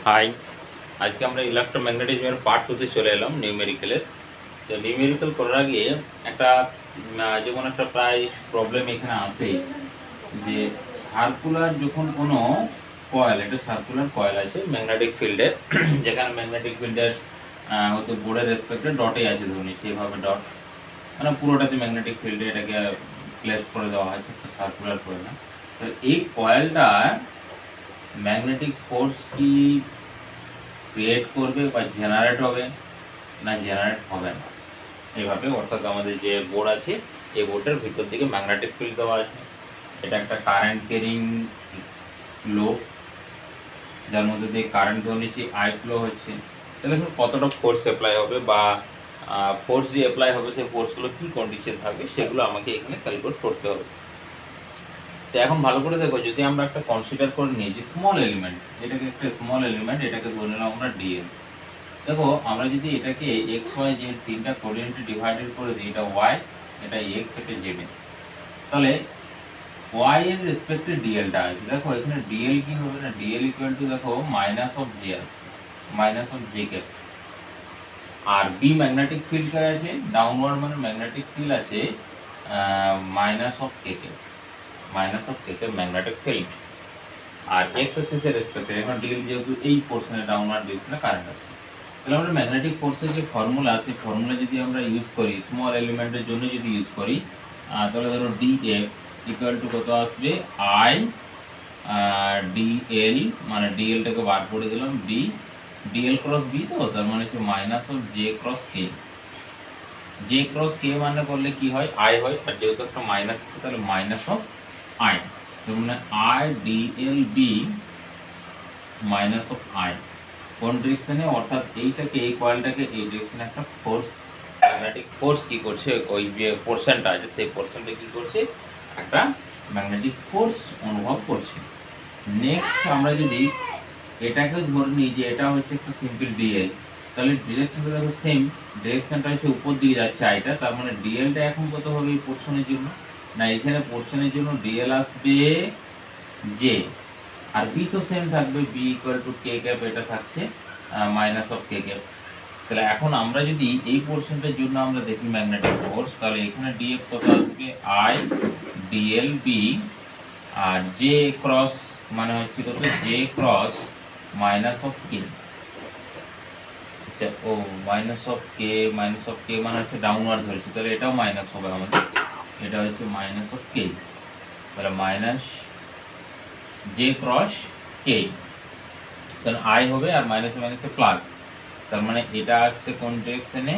High, আজকে আমরা ইলেকট্রোম্যাগনেটিজমের part 2 তে চলে এলাম নিউমেরিক্যালের। তো নিউমেরিক্যাল করার আগে একটা যেমন একটা প্রায় প্রবলেম এখানে আছে যে সার্কুলার যখন কোনো কয়েল, এটা সার্কুলার কয়েল আছে ম্যাগনেটিক ফিল্ডের, যেখানে ম্যাগনেটিক ফিল্ডের হয়তো বোর্ডের রেসপেক্টে ডটে আছে, ধরুন সেইভাবে ডট, মানে পুরোটাতে ম্যাগনেটিক ফিল্ডে এটাকে প্লেস করে দেওয়া হয়েছে সার্কুলার করে না। তো এই কয়েলটা ম্যাগনেটিক ফোর্স কি ক্রিয়েট করবে বা জেনারেট হবে না জেনারেট হবে না, এইভাবে। অর্থাৎ আমাদের যে বোর্ড আছে এই বোর্ডের ভিতর দিকে ম্যাগনেটিক ফিল্ড দেওয়া আছে, এটা একটা কারেন্ট ক্যারিং লোড, যার মধ্যে দিয়ে কারেন্ট ধরে নিচ্ছি আই ফ্লো হচ্ছে। তাহলে এখন কতটা ফোর্স অ্যাপ্লাই হবে বা ফোর্স যে অ্যাপ্লাই হবে সেই ফোর্সগুলো কী কন্ডিশন থাকবে সেগুলো আমাকে এখানে ক্যালকুলেট করতে হবে। তো এখন ভালো করে দেখো, যদি আমরা একটা কনসিডার করে নিই যে স্মল এলিমেন্ট, এটাকে একটা স্মল এলিমেন্ট, এটাকে ধরে নিলাম আমরা ডিএল। দেখো আমরা যদি এটাকে এক্স ওয়াই জেড তিনটা কোঅর্ডিনেটে ডিভাইডেড করে দিই, এটা ওয়াই, এটা এক্স, এটা জেড, তাহলে ওয়াই এর রেসপেক্টে ডিএলটা আছে। দেখো এখানে ডিএল কি হবে না, ডিএল ইকুয়াল টু দেখো মাইনাস অফ জে আছে, মাইনাস অফ জে ক্যাপ। আর বি ম্যাগনেটিক ফিল্ড কে আছে ডাউনওয়ার্ড, মানে ম্যাগনেটিক ফিল্ড আছে minus of K cap, minus of K cap magnetic field. আর এক্স অ্যাক্সিসের রেসপেক্টে এখন ডিএল যেহেতু এই পোর্শনে ডাউনওয়ার্ড ডিরেকশনে কারেন্ট আছে, তাহলে আমরা ম্যাগনেটিক ফোর্সের যে ফর্মুলা আছে ফর্মুলা যদি আমরা ইউজ করি স্মল এলিমেন্টের জন্য যদি ইউজ করি, তাহলে ধরো ডি এফ ইকুয়াল টু কত আসবে আই ডিএল, মানে ডিএলটাকে বার করে দিলাম ডি, ডিএল ক্রস বি, তো তার মানে হচ্ছে minus of J cross K. J cross কে মানে করলে কি হয় আই হয়, আর যেহেতু একটা মাইনাস আছে তাহলে মাইনাস অফ আই, তার মানে I DL B minus of I. কোন ডিরেকশনে, অর্থাৎ এইটাকে এই কয়েলটাকে এই ডিরেকশনে একটা ফোর্স, ম্যাগনেটিক ফোর্স কি করছে, ওই যে পোর্শনটা আছে সেই পোর্শনটা কি করছে একটা ম্যাগনেটিক ফোর্স অনুভব করছে। নেক্সট আমরা যদি এটাকে ধরে নিই যে এটা হচ্ছে একটা সিম্পল ডিএল, তাহলে ডিরেকশনটা দেখো সেম, ডিরেকশনটা হচ্ছে উপর দিকে যাচ্ছে আইটা, তার মানে ডিএলটা এখন কত হবে এই পোর্শনের জন্য, না এখানে পোর্শনের জন্য ডিএল আসবে জে, আর বি তো সেম থাকবে, B equal to k cap, এটা থাকছে মাইনাস অফ কে ক্যাপ। তাহলে এখন আমরা যদি এই পোর্শনটার জন্য আমরা দেখি ম্যাগনেটিক ফোর্স, তাহলে এখানে ডিএফ কত আসবে আই ডিএল বি, আর জে ক্রস মানে হচ্ছে কত J cross minus of K. আচ্ছা ও minus of K, minus of K মানে হচ্ছে ডাউনওয়ার্ড ধরেছি, তাহলে এটাও মাইনাস হবে আমাদের, এটা হচ্ছে মাইনাস অফ কে, তাহলে মাইনাস জে ক্রস কে, তাহলে আই হবে আর মাইনাসে মাইনাসে প্লাস, তার মানে এটা আসছে কোন ডিরেকশনে,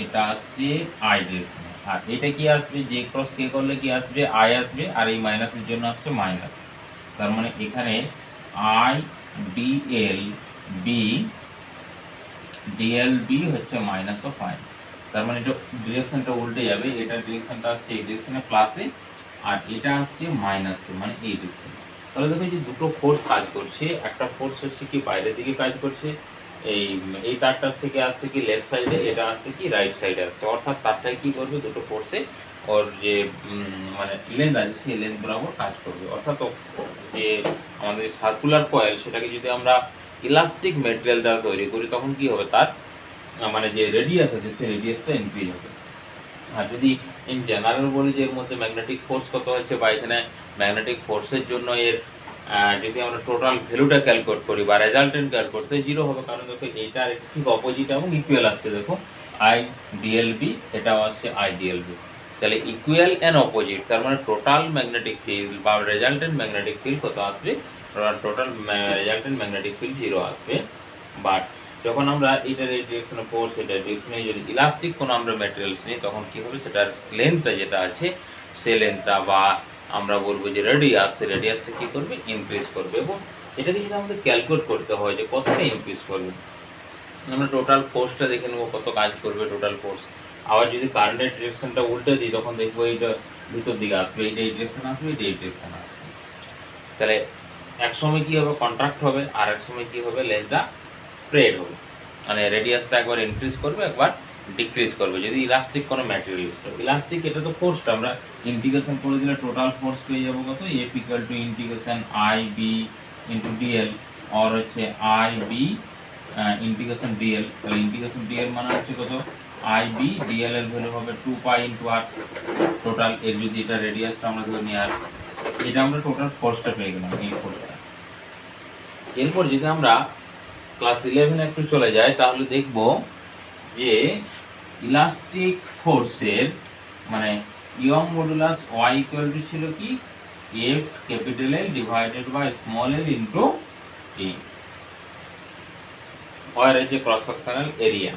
এটা আসছে আই ডিরেকশনে। আর এটা কি আসবে জে ক্রস কে করলে কি আসবে আই আসবে, আর এই মাইনাসের জন্য আসছে মাইনাস, তার মানে এখানে I DL B, dl B হচ্ছে মাইনাস অফ আই, তার মানে এটা ডিরেকশনটা উল্টে যাবে, এটা ডিরেকশনটা আসছে এই ডিরেকশনে প্লাসে, আর এটা আসছে মাইনাসে, মানে এই ডিরেকশনে। তাহলে দেখো যে দুটো ফোর্স কাজ করছে, একটা ফোর্স হচ্ছে কি বাইরের দিকে কাজ করছে, এই তারটার থেকে আসছে কি লেফট সাইডে, এটা আসছে কি রাইট সাইডে আসছে, অর্থাৎ তারটাই কি করবে দুটো ফোর্সে ওর যে মানে লেন্থ আছে সেই লেন্থ বরাবর কাজ করবে। অর্থাৎ যে আমাদের সার্কুলার কয়েল সেটাকে যদি আমরা ইলাস্টিক মেটেরিয়াল দ্বারা তৈরি করি তখন কি হবে, তার মানে যে রেডিয়াস আছে সেই রেডিয়াসটা ইনক্রিজ হবে। আর যদি ইন জেনারেল বলি যে এর মধ্যে ম্যাগনেটিক ফোর্স কত হচ্ছে, বা এখানে ম্যাগনেটিক ফোর্সের জন্য এর যদি আমরা টোটাল ভ্যালুটা ক্যালকুলেট করি বা রেজাল্টেন্ট ক্যালকুলেট করতে জিরো হবে, কারণ দেখো এইটার ঠিক অপোজিট এবং ইকুয়াল আসছে, দেখো আই ডিএলবি এটাও আসছে আই ডিএলবি, তাহলে ইকুয়াল অ্যান্ড অপোজিট, তার মানে টোটাল ম্যাগনেটিক ফিল্ড বা রেজাল্টেন্ট ম্যাগনেটিক ফিল্ড কত আসবে, total resultant magnetic field zero আসবে। বাট যখন আমরা এটার এই ডিরেকশনে ফোর্স, এটার ডিরেকশনে যদি ইলাস্টিক কোনো আমরা ম্যাটেরিয়ালস নিই তখন কী হবে, সেটার লেন্থটা যেটা আছে সে লেন্থটা বা আমরা বলবো যে রেডিয়াস, সে রেডিয়াসটা কী করবে ইনক্রিজ করবে। এবং এটাকে যদি আমাদের ক্যালকুলেট করতে হয় যে কতটা ইনক্রিজ করবে, আমরা টোটাল ফোর্সটা দেখে নেবো কত কাজ করবে টোটাল ফোর্স। আবার যদি কারেন্টের ডিরেকশনটা উল্টে দিই তখন দেখবো এইটা ভিতর দিকে আসবে, এইটা এই ডিরেকশন আসবে, এটা এই ডিরেকশন আসবে। তাহলে এক সময় কী হবে কন্ট্রাক্ট হবে, আর এক সময় কী হবে লেন্থটা স্প্রেড হবে, মানে রেডিয়াসটা একবার ইনক্রিজ করবে একবার ডিক্রিজ করবে। যদি ইলাস্টিক কোনো ম্যাটেরিয়াল ইউজ করবে, ইলাস্টিক এটা তো ফোর্সটা আমরা ইন্টিগ্রেশন করে দিলে টোটাল ফোর্স পেয়ে যাবো কত, F equal to integration I B into DL, আর হচ্ছে আই বি ইন্টিগ্রেশন ডিএল। তাহলে ইন্টিগ্রেশন ডিএল মানে হচ্ছে কত, আই বি ডিএল এর ভ্যালু হবে 2 পাই ইন্টু আর টোটাল। এর যদি এটা রেডিয়াসটা আমরা ধরে নিই আর, এটা আমরা টোটাল ফোর্সটা পেয়ে গেলাম, এই ফোর্সটা। এরপর যদি আমরা ক্লাস 11 একটু চলে যাই তাহলে দেখব যে ইলাস্টিক ফোর্সের মানে Young modulus Y equal to ছিল কি, F capital L divided by small l into e, wire এর যে ক্রস সেকশনাল এরিয়া।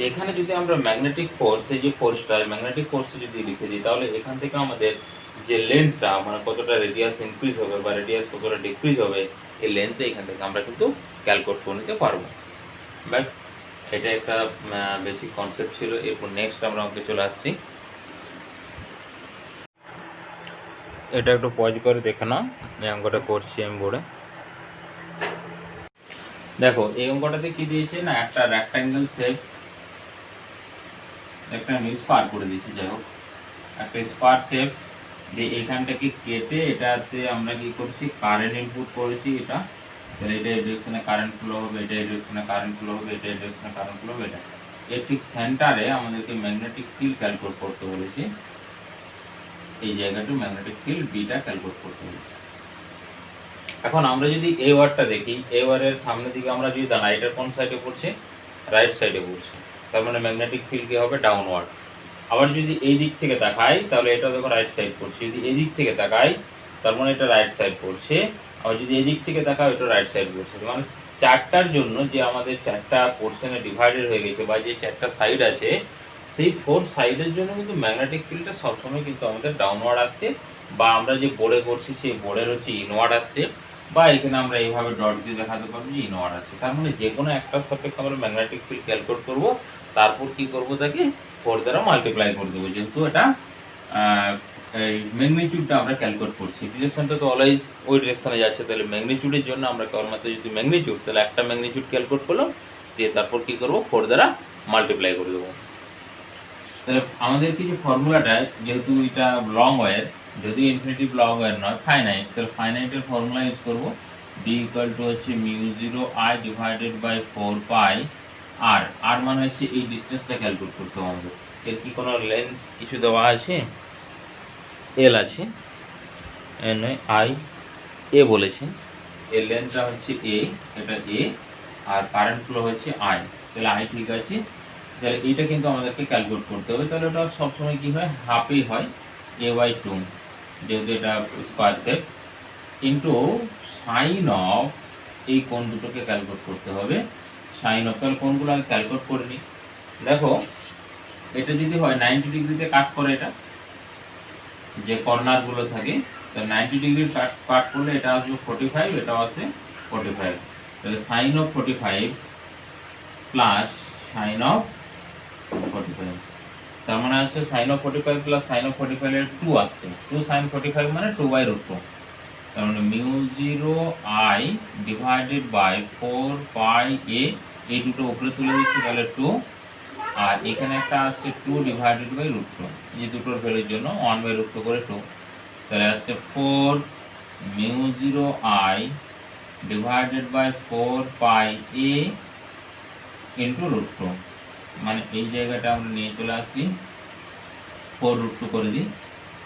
এখানে যদি আমরা ম্যাগনেটিক ফোর্স, এই যে ফোর্সটা ম্যাগনেটিক ফোর্স যদি লিখে দিই তাহলে এখান থেকে আমাদের যে লেন্থটা মানে কতটা রেডিয়াস ইনক্রিজ হবে বা রেডিয়াস কতটা ডিক্রিজ হবে, এই লেন্থটা এখান থেকে আমরা কিন্তু ক্যালকুলেট করে নিতে পারবো। ব্যাস, এটা একটা বেসিক কনসেপ্ট ছিল। এরপর নেক্সট আমরা অঙ্কে চলে আসছি। এটা একটু পজ করে দেখে নাও, এই অঙ্কটা করছি আমি বোর্ডে। দেখো এই অঙ্কটাতে কি দিয়েছে না, একটা রেক্ট্যাঙ্গেল শেপ, একটা স্পার করে দিয়েছি, যাই হোক একটা স্পার শেপ দিয়ে এখানটাকে কেটে এটাতে আমরা কি করছি, কারেন্ট ইনপুট করেছি। এটা তাহলে এটা এই ডিরেকশনে কারেন্ট ফ্লো হবে, এটা এই ডিরেকশনে কারেন্ট ফ্লো হবে, এটা এই ডিরেকশনে কারেন্ট ফ্লো হবে। এটা এর ঠিক সেন্টারে আমাদেরকে ম্যাগনেটিক ফিল্ড ক্যালকুলেট করতে বলেছে। এই জায়গাটা ম্যাগনেটিক ফিল্ড বিটা ক্যালকুলেট করতে বলেছে। এখন আমরা যদি এ ওয়ারটা দেখি, এ ওয়ারের সামনের দিকে আমরা যদি দাঁড়াই, এটা কোন সাইডে পড়ছে, রাইট সাইডে পড়ছে, তার মানে ম্যাগনেটিক ফিল্ড কি হবে, ডাউনওয়ার্ড। আবার যদি এই দিক থেকে তাকাই তাহলে এটা দেখো রাইট সাইড পড়ছে, যদি এই দিক থেকে তাকাই তার মানে এটা রাইট সাইড পড়ছে, আবার যদি এই দিক থেকে তাকাও এটা রাইট সাইড পড়ছে। মানে চারটার জন্য যে আমাদের চারটা পোর্শনে ডিভাইডেড হয়ে গেছে বা যে চারটা সাইড আছে, সেই 4 সাইডের জন্য কিন্তু ম্যাগনেটিক ফিল্ডটা সবসময় কিন্তু আমাদের ডাউনওয়ার্ড আসছে, বা আমরা যে বোর্ডে করছি সেই বোর্ডের হচ্ছে ইনওয়ার্ড আসছে, বা এখানে আমরা এইভাবে ডট দিয়ে দেখাতে পারবো যে ইনওয়ার্ড আসছে। তার মানে যে কোনো একটা সাপেক্ষে আমরা ম্যাগনেটিক ফিল্ড ক্যালকুলেট করবো, তারপর কি করবো, তাকে 4 দ্বারা মাল্টিপ্লাই করে দেবো, যেহেতু এটা এই ম্যাগনিটিউডটা আমরা ক্যালকুলেট করছি। ডিরেকশনটা তো অলওয়েজ ওই ডিরেকশনে যাচ্ছে, তাহলে ম্যাগনিটিউডের জন্য আমরা কেবলমাত্র যদি ম্যাগনিটিউড, তাহলে একটা ম্যাগনিটিউড ক্যালকুলেট করলাম, দিয়ে তারপর কি করবো, 4 দ্বারা মাল্টিপ্লাই করে দেবো। তাহলে আমাদের কিছু ফর্মুলাটা, যেহেতু এটা লং ওয়্যার, যদি ইনফিনিটিভ লং ওয়্যার নয় ফাইনাইট, তাহলে ফাইনাইটের ফর্মুলা ইউজ করবো, ডি ইকুয়াল টু হচ্ছে মিউ0 আই ডিভাইডেড বাই 4 পাই আর। আর মানে হচ্ছে এই ডিস্টেন্সটা ক্যালকুলেট করতে হবে আমাদের। এর কি কোনো লেন্থ কিছু দেওয়া আছে, এল আছে, এন আই এ বলেছেন, এর লেন্থটা হচ্ছে এ, এটা এ, আর কারেন্ট ফ্লো হচ্ছে আই, তাহলে আই ঠিক আছে। তাহলে এইটা কিন্তু আমাদেরকে ক্যালকুলেট করতে হবে। তাহলে ওটা সবসময় কি হয়, হাফই হয়, এ বাই 2, যেহেতু এটা square shape, into sign of, এই কোণ দুটোকে ক্যালকুলেট করতে হবে, সাইন অফ। তাহলে কোণগুলো আমি ক্যালকুলেট করে নিই। দেখো এটা যদি হয় 90 ডিগ্রিতে কাট করে, এটা যে কর্নারগুলো থাকে, তো 90 ডিগ্রি কাট করলে এটা আসবে 45, এটাও আসবে 45। তাহলে sine of 45 plus sine of 45, তার মানে আসছে sine of 45 plus sine of 45 এর 2 আসছে, 2 সাইন 45 মানে 2/√2, তার মানে মিউ0 আই ডিভাইডেড বাই 4 পাই এ, এই দুটো উপরে তুলে দিচ্ছি, তাহলে 2, আর এখানে একটা আসছে 2 ডিভাইডেড বাই √2, এই দুটোর ভ্যালুর জন্য 1/√2 করে 2, তাহলে আসছে 4 মিউ0 I divided by 4 pi A into √2, মানে এই জায়গাটা আমরা নিয়ে চলে আসি, 4√2 করে দিই,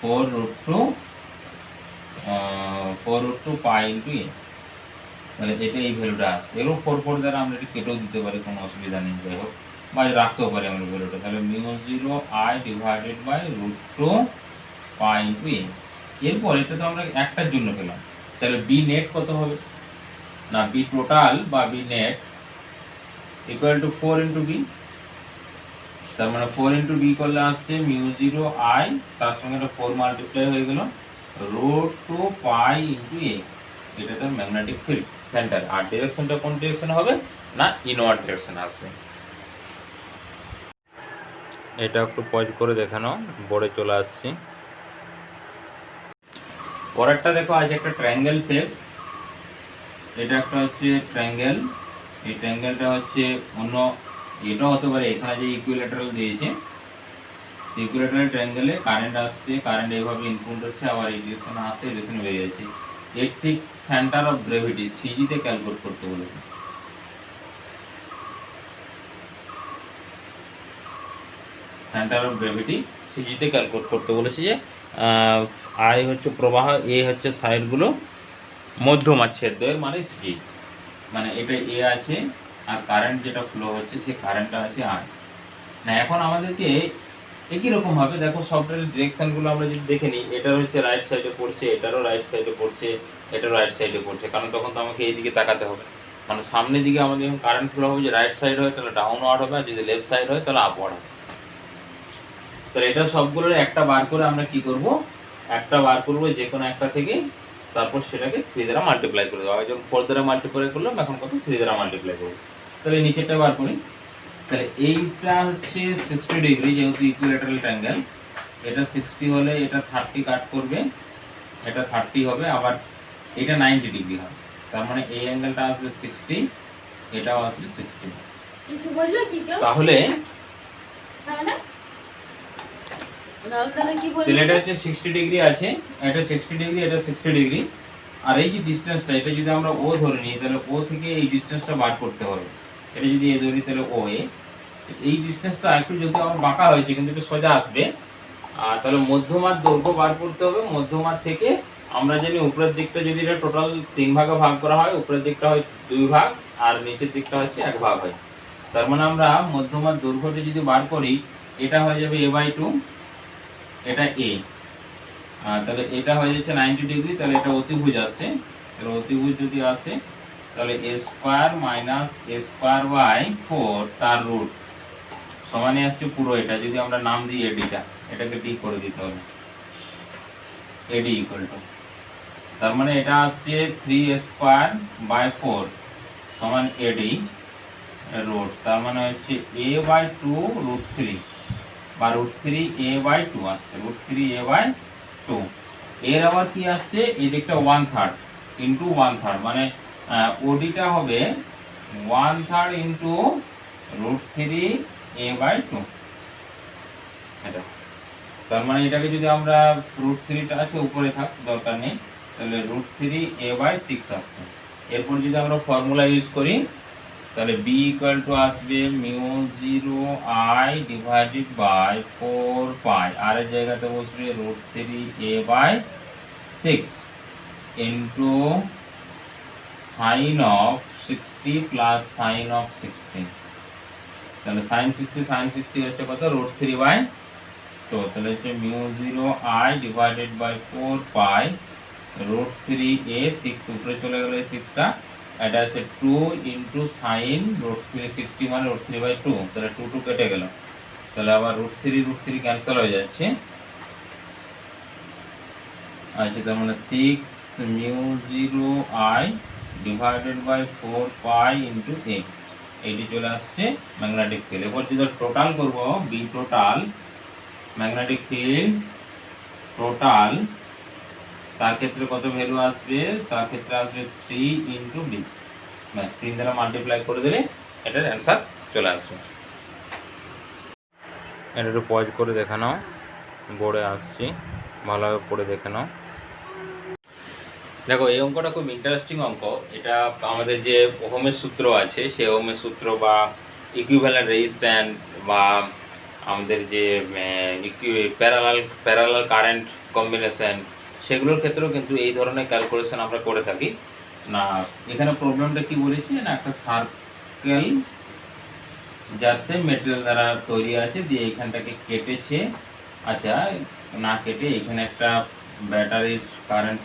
4√2 পাই ইন্টু এ, তাহলে এটা এই ভ্যালুটা আসছে। এরও 4 দ্বারা আমরা এটা কেটেও দিতে পারি, কোনো অসুবিধা নেই, যাই হোক, বা রাখতেও পারি আমরা ভ্যালুটা। তাহলে মিউ0 I divided by √2 pi into A. এরপর এটা তো আমরা একটার জন্য পেলাম, তাহলে বি নেট কত হবে না, বি টোটাল বা B net equal to 4 into B, তার মানে 4 ইন্টু বি করলে আসছে মিউ0 আই, তার সঙ্গে এটা 4 মাল্টিপ্লাই হয়ে গেল √2 পাই ইন্টু এ, এটা তার ম্যাগনেটিক ফিল্ড সেন্টার। আর ডিরেকশনটা কোন ডিরেকশনে হবে না, ইনওয়ার্ড ডিরেকশনে আসবে। এটা একটু পজ করে দেখানো, বোর্ডে চলে আসছি। পরেরটা দেখো, আজ একটা ট্রায়াঙ্গেল শেপ, এটা একটা হচ্ছে ট্রায়াঙ্গেল, এই ট্রায়াঙ্গেলটা হচ্ছে অন্য, এটাও হতে পারে, এখানে যে ইকুইল্যাটারাল দিয়েছে, ইকুইল্যাটারাল ট্রায়াঙ্গেলে কারেন্ট আসছে, কারেন্ট এইভাবে ইনপুট হচ্ছে, আবার এই ডিরেকশনে আসছে, এই ডিরেকশনে বেরিয়ে যাচ্ছে। এর ঠিক সেন্টার অফ গ্র্যাভিটি সিজিতে ক্যালকুলেট করতে বলেছে। সেন্টার অফ গ্র্যাভিটি সিজিতে ক্যালকুলেট করতে বলেছে যে আই হচ্ছে প্রবাহ, এ হচ্ছে সাইডগুলো, মধ্যমা ছেদ এর মানে সিজি, মানে এটা এ আছে আর কারেন্ট যেটা ফ্লো হচ্ছে সেই কারেন্টটা আছে আর। না এখন আমাদেরকে একই রকম ভাবে দেখো সফটওয়্যারের ডিরেকশনগুলো আমরা যদি দেখে নিই, এটার হচ্ছে রাইট সাইডে পড়ছে, এটারও রাইট সাইডে পড়ছে, এটারও রাইট সাইডে পড়ছে, কারণ তখন তো আমাকে এই দিকে তাকাতে হবে, মানে সামনের দিকে আমাদের যখন কারেন্ট ফ্লো হবে যে রাইট সাইড হয় তাহলে ডাউনওয়ার্ড হবে, আর যদি লেফট সাইড হয় তাহলে আপওয়ার্ড হবে। তাহলে এটা সবগুলোর একটা বার করে আমরা কি করব, একটা বার করবো যে কোনো একটা থেকে, তারপর সেটাকে 3 দ্বারা মাল্টিপ্লাই করে দেবো। আগে যখন 4 দ্বারা মাল্টিপ্লাই করলাম, এখন কত 3 দ্বারা মাল্টিপ্লাই করবো। তাহলে নিচেরটা বার করি। তাহলে এইটা হচ্ছে 60 ডিগ্রি, যেহেতু ইকুইল্যাটারাল ট্রায়াঙ্গেল, এটা 60 হলে এটা 30 কাট করবে, এটা 30 হবে, আবার এটা 90 ডিগ্রি হবে, তার মানে এই অ্যাঙ্গেলটা আসবে 60, এটাও আসবে 60। তাহলে এটা হচ্ছে 60 ডিগ্রি আছে, এটা 60 ডিগ্রি, এটা 60 ডিগ্রি, আর এই যে ডিসটেন্সটা, এটা যদি আমরা ও ধরে নিই তাহলে ও থেকে এই ডিসটেন্সটা বার করতে হবে। এটা যদি এ ধরি তাহলে ও এ, এই ডিসটেন্সটা একটু যেহেতু আমার বাঁকা হয়েছে কিন্তু এটা সোজা আসবে, আর তাহলে মধ্যমার দৈর্ঘ্য বার করতে হবে। মধ্যমার থেকে আমরা জানি উপরের দিকটা যদি এটা টোটাল 3 ভাগে ভাগ করা হয়, উপরের দিকটা হয় 2 ভাগ আর নিচের দিকটা হচ্ছে 1 ভাগ হয়। তার মানে আমরা মধ্যমার দৈর্ঘ্যটা যদি বার করি, এটা হয়ে যাবে a/2, এটা a, তাহলে এটা হয়ে যাচ্ছে 90 ডিগ্রি, তাহলে এটা অতিভুজ আসছে। তাহলে অতিভুজ যদি আসে তাহলে a square minus a square by 4 তার রুট সমানে আসছে পুরো এটা, যদি আমরা নাম দিই এডিটা, এটাকে ডি করে দিতে হবে, এডি ইকুয়াল টু, তার মানে এটা আসছে 3 স্কয়ার বাই 4 সমান এডি রুট, তার মানে হচ্ছে a/2 √3 বা √3 a/2 আসছে, √3 a/2। এর আবার কি আসছে, এই দিকটা 1/3 ইনটু 1/3, মানে ওডিটা হবে 1/3 ইনটু √3 a/2, এটা। তার মানে এটাকে যদি আমরা √3টা আছে উপরে থাক দরকার নেই, তাহলে √3 a/6 আসছে। এরপর যদি আমরা ফর্মুলা ইউজ করি তাহলে b ইকুয়াল টু আসবে μ0I ডিভাইডেড বাই 4 পাই, আর এর জায়গাতে বসবে √3 a/6 into sin of 60 plus sin of 60, তাহলে sin 60 হচ্ছে কত, √3/2, তাহলে হচ্ছে μ0I divided by 4 pi √3 a, 6 উপরে চলে গেল এই 6টা, এটা আছে 2 ইনটু sin √360 মানে √3/2, তাহলে 2 কেটে গেল, তাহলে আবার √3 ক্যান্সেল হয়ে যাচ্ছে। আচ্ছা, তার মানে 6 μ0I divided by 4 pi into a, এইটি চলে আসছে ম্যাগনেটিক ফিল্ড। এরপর যদি টোটাল করব, B total magnetic field total, তার ক্ষেত্রে কত ভ্যালু আসবে, তার ক্ষেত্রে আসবে 3 ইনটু বি, 3 দ্বারা মাল্টিপ্লাই করে দিলে এটার অ্যান্সার চলে আসবে। এটা একটু পজ করে দেখে নাও, বোর্ডে আসছি, ভালোভাবে পড়ে দেখে নাও। দেখো এই অঙ্কটা খুব ইন্টারেস্টিং অঙ্ক। এটা আমাদের যে ওহমের সূত্র আছে সেই ওহমের সূত্র বা ইকুইভ্যালেন্ট রেজিস্ট্যান্স বা আমাদের যে প্যারালাল কারেন্ট কম্বিনেশন, সেগুলোর ক্ষেত্রেও কিন্তু এই ধরনের ক্যালকুলেশন আমরা করে থাকি। না এখানে প্রবলেমটা কি বলেছি না, একটা সার্কেল যার সেম মেটেরিয়াল দ্বারা তৈরি আছে, দিয়ে এইখানটাকে কেটেছে, আচ্ছা না কেটে এখানে একটা ব্যাটারির কারেন্ট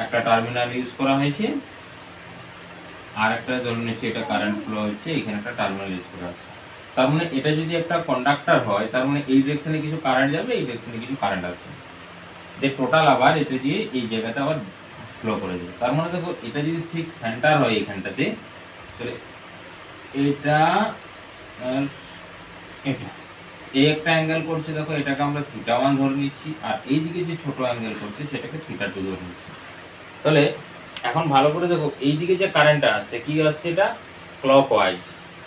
একটা টার্মিনাল ইউজ করা হয়েছে, আর একটা ধরুন হচ্ছে এটা কারেন্ট ফ্লো হচ্ছে, এখানে একটা টার্মিনাল ইউজ করা আছে। তার মানে এটা যদি একটা কন্ডাক্টর হয়, তার মানে এই ডিরেকশনে কিছু কারেন্ট যাবে, এই ডিরেকশনে কিছু কারেন্ট আসবে, যে টোটাল আবার এটা দিয়ে এই জায়গাতে আবার ফ্লো করে যাবে। তার মানে দেখো এটা যদি ঠিক সেন্টার হয় এখানটাতে, তাহলে এটা এটা এই একটা অ্যাঙ্গেল করছে, দেখো এটাকে আমরা θ1 ধরে নিচ্ছি, আর এইদিকে যে ছোট অ্যাঙ্গেল করছে সেটাকে θ2 ধরে নিচ্ছি। তাহলে এখন ভালো করে দেখো এইদিকে যে কারেন্টটা আসছে কি আসছে, এটা ক্লকওয়াইজ।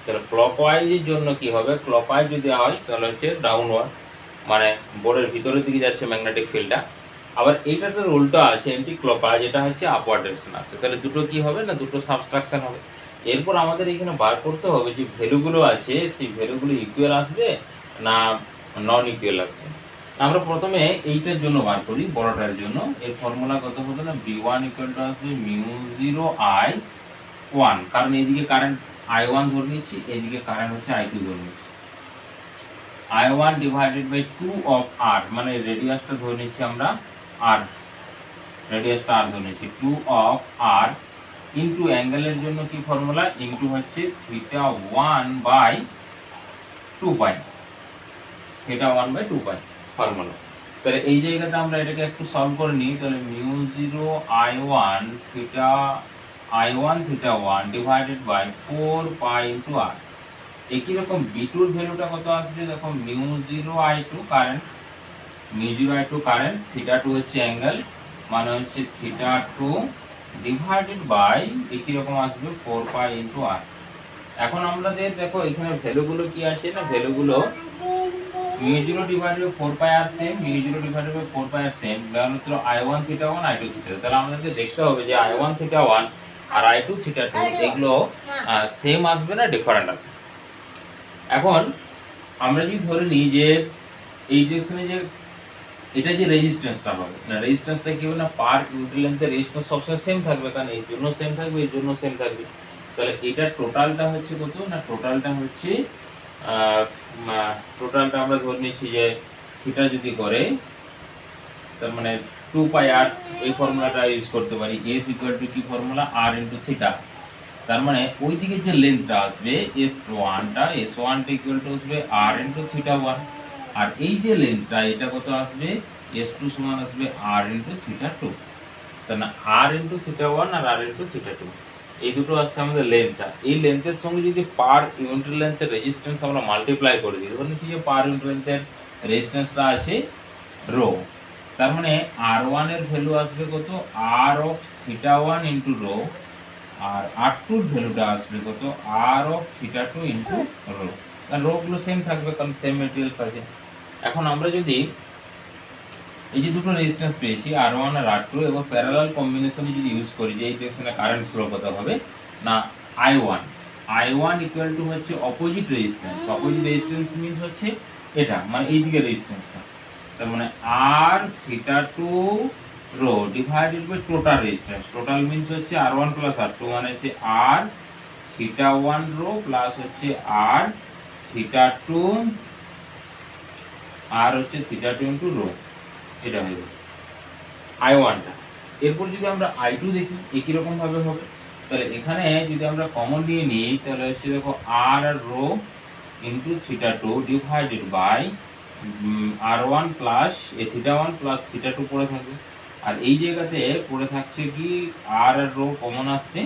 তাহলে ক্লকওয়াইজের জন্য কি হবে, ক্লকওয়াইজ যদি হয় তাহলে হচ্ছে ডাউনওয়ার্ড, মানে বোর্ডের ভিতরের দিকে যাচ্ছে ম্যাগনেটিক ফিল্ডটা, আবার এইটাতে উল্টো আছে এন্টি ক্লকওয়াইজ, যেটা হচ্ছে আপওয়ার্ড ডাইরেকশন আছে। তাহলে দুটো কি হবে না, দুটো সাবট্রাকশন হবে। এরপর আমাদের এখানে বার করতে হবে যে ভ্যালুগুলো আছে সেই ভ্যালুগুলো ইকুয়াল আসবে না নন ইকুয়াল আসবে। আমরা প্রথমে এইটার জন্য বার করি, বড়টার জন্য। এর ফর্মুলা কত হতো না, b1 ইকুয়াল টু আসবে মিউ 0 I1, কারণ এইদিকে কারেন্ট I1 ধরে নিচ্ছি, এইদিকে কারেন্ট হচ্ছে I2 ধরে নিচ্ছি। I1 divided by 2 of R, মানে রেডিয়াসটা ধরে নিচ্ছি আমরা R, রেডিয়াসটা R ধরে নিচ্ছি, 2 অফ R ইনটু অ্যাঙ্গেলের জন্য কি ফর্মুলা, ইনটু হচ্ছে θ1 by 2 pi, θ1 by 2 pi formula. তাহলে এই জায়গাতে আমরা এটাকে একটু সলভ করে নিই। তাহলে mu 0 I1 θ1 divided by 4 pi into R। একই রকম b2 এর ভ্যালুটা কত আসবে, দেখো mu 0 I2 current, mu 0 I2 current, θ2 হচ্ছে অ্যাঙ্গেল, মানে হচ্ছে θ2 ডিভাইডেড বাই একই রকম আসবে 4 পাই ইনটু R। এখন আমাদের দেখো এখানে ভ্যালুগুলো কি আছে না, ভ্যালুগুলো mu 0 divided by 4 pi R same, mu 0 divided by 4 pi R same, মাত্র I1 θ1 I2 θ2। তাহলে আমাদেরকে দেখতে হবে যে I1 θ1 আর I2 θ2 এগুলো সেম আসবে না ডিফারেন্ট আসবে। এখন আমরা যদি ধরে নিই যে এই ডিরেকশনে যে এটা যে রেজিস্ট্যান্সটা হবে না, রেজিস্ট্যান্সটা কি হবে না, পার ইউনিট লেন্থের রেজিস্ট্যান্স সবসময় সেম থাকবে, কারণ এই জন্য সেম থাকবে, এই জন্য সেম থাকবে। তাহলে এটা টোটালটা হচ্ছে কত না, টোটালটা হচ্ছে টোটালটা আমরা ধরে নিচ্ছি যে থিটা যদি করে, তার মানে 2 পাই r, এই ফর্মুলাটা ইউজ করতে পারি। s ইকুয়াল টু কি ফর্মুলা, r ইনটু থিটা। তার মানে ওই দিকে যে লেন্থটা আসবে s1টা ইকুয়াল টু আসবে r ইনটু θ1, আর এই যে লেন্থটা এটা কত আসবে, s2 সমান আসবে r ইনটু θ2। তার মানে r ইনটু θ1 আর r ইনটু θ2, এই দুটো আছে আমাদের লেন্থটা। এই লেন্থের সঙ্গে যদি পার ইউনিট লেন্থের রেজিস্ট্যান্স আমরা মাল্টিপ্লাই করে দিই, ধরুন কি যে পার ইউনিট লেন্থের রেজিস্ট্যান্সটা আছে রো, তার মানে r1 এর ভ্যালু আসবে কত, r অফ θ1 ইনটু রো, আর r2 এর ভ্যালুটা আসবে কত, r অফ θ2 ইনটু রো। কারণ রো গুলো সেম থাকবে, কারণ সেম ম্যাটেরিয়ালস আছে। এখন আমরা যদি এই যে দুটো রেজিস্ট্যান্স পেয়েছি R1 আর R2, এবং প্যারালাল কম্বিনেশনে যদি ইউজ করি যে এই ডিরেকশনে কারেন্ট ফ্লো কত হবে না, I1 ইকুয়াল টু হচ্ছে opposite resistance, opposite resistance means হচ্ছে এটা, মানে এই দিকে রেজিস্ট্যান্সটা, তার মানে R θ2 rho divided by total resistance, total means হচ্ছে R1 প্লাস R2, মানে হচ্ছে R θ1 রো প্লাস হচ্ছে R θ2, আর হচ্ছে θ2 ইনটু রো, এটা হয়ে যাবে I1টা। এরপর যদি আমরা I2 দেখি একই রকম ভাবে হবে। তাহলে এখানে যদি আমরা কমন নিয়ে নিই, তাহলে হচ্ছে দেখো r আর rho into θ2 divided by r1 plus θ1 plus θ2 পড়ে থাকবে, আর এই জায়গাতে পড়ে থাকছে কি r আর রো কমন আসছে,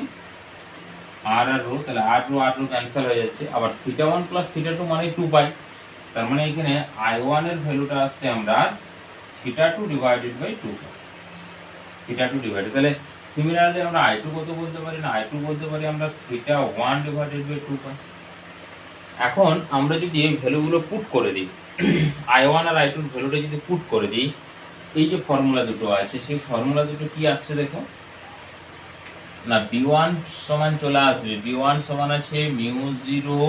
r আর রো, তাহলে r রো ক্যান্সেল হয়ে যাচ্ছে, আবার θ1 প্লাস θ2 মানে 2 পাই, তার মানে এখানে I1 এর ভ্যালুটা আসছে আমরা θ2 ডিভাইডেড বাই 2 পাই, θ2 ডিভাইডেড। তাহলে সিমিলারলি আমরা I2 কত বলতে পারি না, I2 বলতে পারি আমরা θ1 ডিভাইডেড বাই 2 পাই। এখন আমরা যদি এই ভ্যালুগুলো পুট করে দিই, I1 আর I2 এর ভ্যালুটা যদি পুট করে দিই, এই যে ফর্মুলা দুটো আছে সেই ফর্মুলা দুটো কি আসছে দেখো না, b1 সমান চলে আসবে, b1 সমান আছে মিউ 0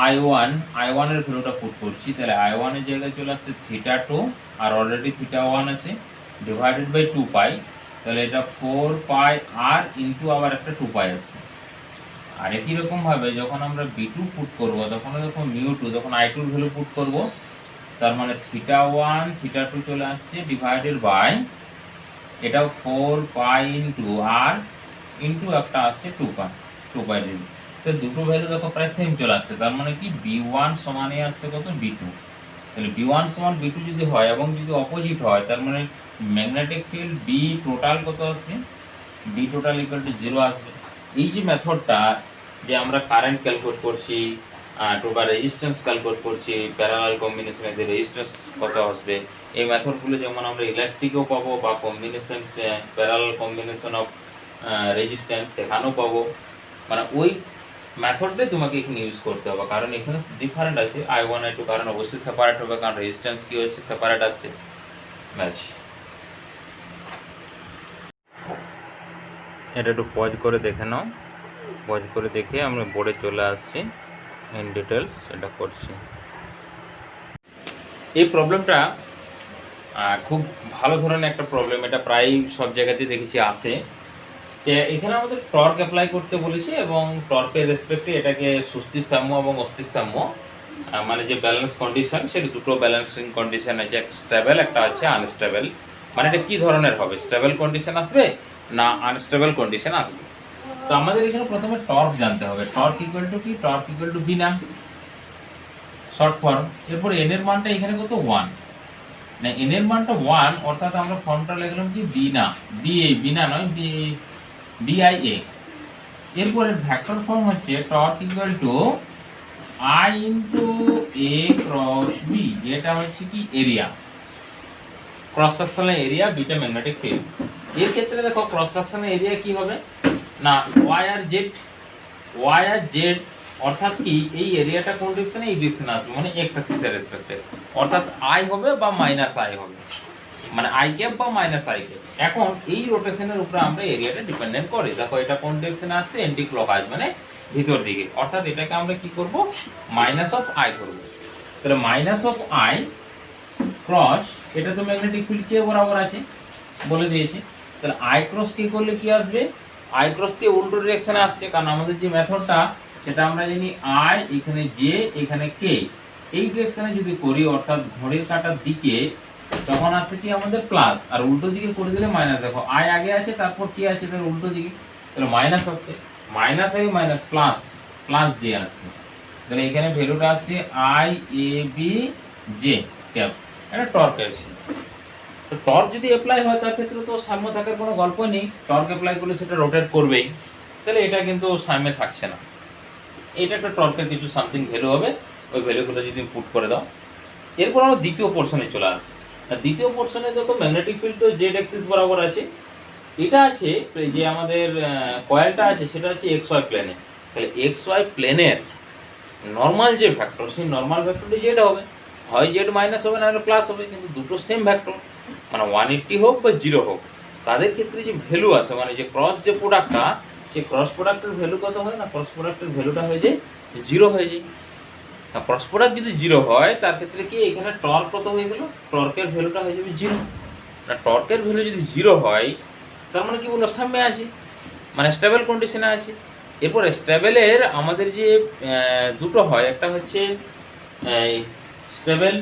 I1 এর ভ্যালুটা পুট করছি, তাহলে I1 এর জায়গায় চলে আসছে θ2, আর অলরেডি θ1 আছে, ডিভাইডেড বাই 2 পাই, তাহলে এটা 4 পাই r ইনটু আবার একটা 2 পাই আসছে। আর একই রকম ভাবে যখন আমরা b2 পুট করব, তখন যখন মিউ2, যখন I2 এর ভ্যালু পুট করব, তার মানে θ1 θ2 চলে আসছে ডিভাইডেড বাই এটাও 4 পাই ইনটু r ইনটু একটা আসছে 2 পাই ডিগ্রি। তো দুটো ভ্যালু দেখো প্রায় সেম চলে আসছে, তার মানে কি b1 সমানে আসছে কত, b2। তাহলে b1 সমান b2 যদি হয় এবং যদি অপোজিট হয়, তার মানে ম্যাগনেটিক ফিল্ড b টোটাল কত আসবে, b টোটাল ইকুয়াল টু 0 আসবে। এই যে মেথডটা যে আমরা কারেন্ট ক্যালকুলেট করছি, টোটাল রেজিস্ট্যান্স ক্যালকুলেট করছি, প্যারালাল কম্বিনেশনে যে রেজিস্ট্যান্স কত আসবে, এই মেথডগুলো যেমন আমরা ইলেকট্রিকও পাবো বা combination parallel combination of resistance সেখানেও পাবো, মানে ওই মেথডটাই তোমাকে এখানে ইউজ করতে হবে, কারণ এখানে ডিফারেন্ট আছে I1 I2, কারণ অবশ্যই সেপারেট হবে, কারণ রেজিস্ট্যান্স কি হচ্ছে সেপারেট আসছে, ম্যাচ। এটা একটু পজ করে দেখে নাও, পজ করে দেখে আমরা বোর্ডে চলে আসছি, ইন ডিটেলস এটা করছি। এই প্রবলেমটা খুব ভালো ধরনের একটা প্রবলেম, এটা প্রায় সব জায়গাতেই দেখেছি আসে। যে এখানে আমাদের টর্ক অ্যাপ্লাই করতে বলেছে এবং টর্কের রেসপেক্টে এটাকে সুস্থির সাম্য এবং অস্থির সাম্য, মানে যে ব্যালেন্স কন্ডিশন সেটা দুটো ব্যালেন্সিং কন্ডিশন আছে, একটা স্টেবল একটা আছে আনস্টেবল। মানে এটা কী ধরনের হবে, স্টেবল কন্ডিশন আসবে না আনস্টেবল কন্ডিশন আসবে। তো আমাদের এখানে প্রথমে টর্ক জানতে হবে, টর্ক ইকুয়াল টু কি, টর্ক ইকুয়াল টু বি না, শর্ট ফর্ম। এরপর এন এর মানটা এখানে কত 1, না এন এর মানটা 1, অর্থাৎ আমরা ফর্মটা লিখলাম কি বি না, বি না নয় বিআইএ। এরপরে ভেক্টর ফর্ম হচ্ছে torque equal to I into A cross B, যেটা হচ্ছে কি এরিয়া, ক্রস সেকশনাল এরিয়া বিটা ম্যাগনেটিক ফিল্ড। এর ক্ষেত্রে দেখো ক্রস সেকশনাল এরিয়া কি হবে না ওয়াই আর জেড, অর্থাৎ কি এই এরিয়াটা কোন ডিরেকশনে, এই ডিরেকশনে আসবে, মানে এক্স অ্যাক্সিসের রেসপেক্টে, অর্থাৎ আই হবে বা মাইনাস আই হবে, মানে আই ক্যাপ বা মাইনাস আই ক্যাপ। এখন এই রোটেশনের উপরে আমরা এরিয়াটা ডিপেন্ডেন্ট করি। দেখো এটা কোন ডিরেকশনে আসছে, এন্টি ক্লকওয়াইজ মানে ভিতর দিকে, অর্থাৎ এটাকে আমরা কি করব, মাইনাস অফ আই করব। তাহলে মাইনাস অফ আই ক্রস, এটা তো ম্যাগনেটিক ফিল্ড কে বরাবর আছে বলে দিয়েছে, তাহলে আই ক্রস কে করলে কি আসবে, আই ক্রস কে উল্টো ডিরেকশনে আসছে, কারণ আমাদের যে মেথডটা সেটা আমরা জানি আই এখানে জে এখানে কে, এই ডিরেকশনে যদি করি অর্থাৎ ঘড়ির কাঁটার দিকে, তখন আসছে কি আমাদের প্লাস, আর উল্টো দিকে করে দিলে মাইনাস। দেখো আই আগে আছে তারপর কি আছে তার উল্টো দিকে, তাহলে মাইনাস আসছে, minus I minus plus j আসছে, তাহলে এখানে ভ্যালুটা আসছে I A B j cap, এটা টর্ক আছে। তো টর্ক যদি অ্যাপ্লাই হয় তার ক্ষেত্রে তো সাম্য থাকার কোনো গল্প নেই, টর্ক অ্যাপ্লাই করলে সেটা রোটেট করবেই, তাহলে এটা কিন্তু সাম্যে থাকছে না। এটা একটা টর্কের কিছু সামথিং ভ্যালু হবে, ওই ভ্যালুগুলো যদি পুট করে দাও। এরপর আমরা দ্বিতীয় পোর্শনে চলে আসি। দ্বিতীয় পোর্শনে দেখো ম্যাগনেটিক ফিল্ড তো জেড অ্যাক্সিস বরাবর আছে, এটা আছে যে আমাদের কয়েলটা আছে সেটা হচ্ছে এক্স ওয়াই প্লেনে, তাহলে এক্স ওয়াই প্লেনের নর্মাল যে ভেক্টর সেই নর্মাল ভেক্টরটি জেড হবে, হয় জেড মাইনাস হবে না হলে প্লাস হবে, কিন্তু দুটো সেম ভেক্টর, মানে 180 হোক বা 0 হোক, তাদের ক্ষেত্রে যে ভ্যালু আছে মানে যে ক্রস যে প্রোডাক্টটা, সেই ক্রস প্রোডাক্টের ভ্যালু কত হয় না, ক্রস প্রোডাক্টের ভ্যালুটা হয়ে যায় 0 হয়ে যায়। ক্রস প্রোডাক্ট যদি 0 হয় তার ক্ষেত্রে কি এখানে টর্ক কত হয়ে গেল, টর্কের ভ্যালুটা হয়ে যাবে 0। না টর্কের ভ্যালু যদি 0 হয় তার মানে কি বললো সাম্যে আছে, মানে স্টেবল কন্ডিশনে আছে। এরপর স্টেবলের আমাদের যে দুটো হয়, একটা হচ্ছে স্টেবল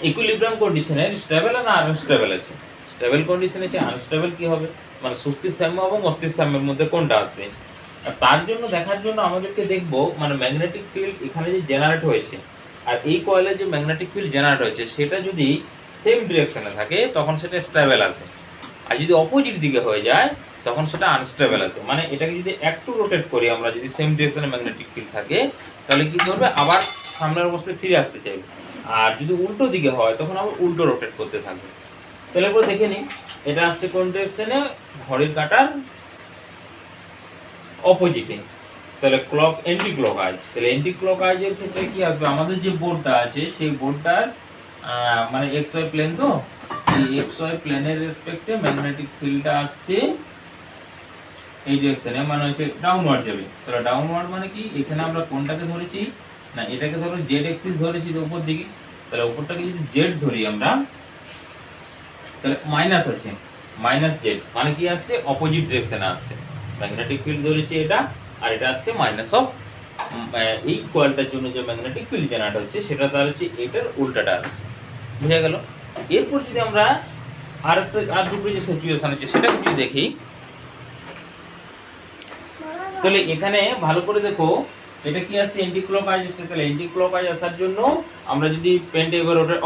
ইকুইলিব্রিয়াম কন্ডিশনের স্টেবল আর আনস্টেবল আছে। স্টেবল কন্ডিশনে সে আনস্টেবল কি হবে, মানে সুস্থির সাম্য এবং অস্থির সাম্যের মধ্যে কোনটা আসবে। তার জন্য দেখার জন্য আমাদেরকে দেখবো মানে ম্যাগনেটিক ফিল্ড এখানে যে জেনারেট হয়েছে আর এই কয়েলে যে ম্যাগনেটিক ফিল্ড জেনারেট হয়েছে সেটা যদি সেম ডিরেকশনে থাকে তখন সেটা স্টেবল আছে, আর যদি অপোজিট দিকে হয়ে যায় তখন সেটা আনস্টেবল আছে। মানে এটাকে যদি একটু রোটেট করি আমরা, যদি সেম ডিরেকশনে ম্যাগনেটিক ফিল্ড থাকে তাহলে কি করবে, আবার সামনের অবস্থায় ফিরে আসতে চাইবে, আর যদি উল্টো দিকে হয় তখন আবার উল্টো রোটেট করতে থাকবে। তাহলে এরপর দেখে নিই, এটা আসছে কোন ডিরেকশনে, ঘড়ির কাঁটার অপোজিটে, তাহলে ক্লক এন্টি ক্লকওয়াইজ। তাহলে এন্টি ক্লকওয়াইজের ক্ষেত্রে কি আসবে, আমাদের যে বোর্ডটা আছে সেই বোর্ডটার মানে এক্স ওয়াই প্লেন, তো এই এক্স ওয়াই প্লেনের রেসপেক্টে ম্যাগনেটিক ফিল্ডটা আসছে এই ডিরেকশনে, মানে হচ্ছে ডাউনওয়ার্ড যাবে। তাহলে ডাউনওয়ার্ড মানে কি, এখানে আমরা কোনটাকে ধরেছি না, এটাকে ধরো জেড অ্যাক্সিস ধরেছি উপর দিকে, তাহলে উপরটাকে যদি জেড ধরি আমরা তাহলে মাইনাস আছে, মাইনাস জেড মানে কি আসছে, অপোজিট ডিরেকশনে আসছে। ম্যাগনেটিক ফিল্ড ধরেছি এটা, আর এটা আসছে মাইনাস অফ এই কয়েলটার জন্য যে ম্যাগনেটিক ফিল্ড জেনারেট হচ্ছে সেটা তার হচ্ছে এটার উল্টাটা আসছে, বুঝা গেল। এরপর যদি আমরা আর দুটো যে সিচুয়েশন আছে সেটা যদি দেখি, তাহলে এখানে ভালো করে দেখো এটা কি আসছে, এন্টি ক্লকওয়াইজ আসছে। তাহলে এন্টি ক্লকওয়াইজ আসার জন্য আমরা যদি পেনটা এভাবে রোটেট,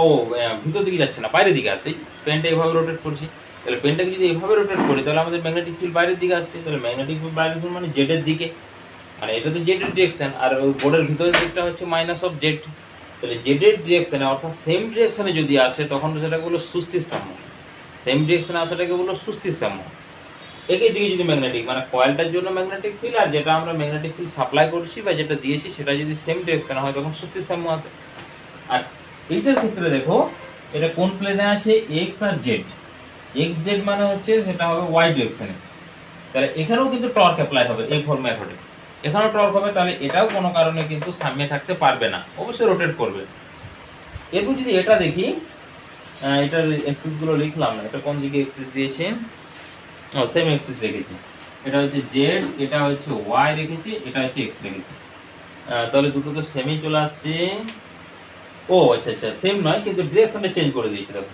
ভিতর দিকে যাচ্ছে না বাইরের দিকে আসছে, পেনটা এভাবে রোটেট করছি, তাহলে পেনটাকে যদি এভাবে রোটেট করি তাহলে আমাদের ম্যাগনেটিক ফিল্ড বাইরের দিকে আসছে। তাহলে ম্যাগনেটিক ফিল্ড বাইরের মানে জেডের দিকে, মানে এটা তো জেডের ডিরেকশন, আর ওই বোর্ডের ভিতরের দিকটা হচ্ছে মাইনাস অফ জেড। তাহলে জেডের ডিরেকশনে অর্থাৎ সেম ডিরেকশনে যদি আসে তখন সেটাকে বলো সুস্থির সাম্য, সেম ডিরেকশনে আসাটাকে বলো সুস্থির সাম্য। একই দিকে যদি ম্যাগনেটিক মানে কয়েলটার জন্য ম্যাগনেটিক ফিল্ড আর যেটা আমরা ম্যাগনেটিক ফিল্ড সাপ্লাই করছি বা যেটা দিয়েছি সেটা যদি সেম ডিরেকশনে হয় তখন সুস্থির সাম্য আসে। আর এইটার ক্ষেত্রে দেখো এটা কোন প্লেনে আছে, এক্স আর জেড, এক্স জেড মানে হচ্ছে সেটা হবে ওয়াই ডিরেকশনে, তাহলে এখানেও কিন্তু টর্ক অ্যাপ্লাই হবে এই ফোর মেথডে, এখানেও টর্ক হবে, তাহলে এটাও কোনো কারণে কিন্তু সামনে থাকতে পারবে না, অবশ্যই রোটেট করবে। এরপর যদি এটা দেখি, এটার এক্সিস গুলো লিখলাম না, এটা কোন দিকে এক্সিস দিয়েছে, ও সেম এক্সিস রেখেছি, এটা হচ্ছে জেড, এটা হচ্ছে ওয়াই রেখেছি, এটা হচ্ছে এক্স রেখেছি, তাহলে দুটো তো সেমই চলে আসছে। ও আচ্ছা আচ্ছা, সেম নয় কিন্তু ডিরেকশনটা চেঞ্জ করে দিয়েছে, দেখো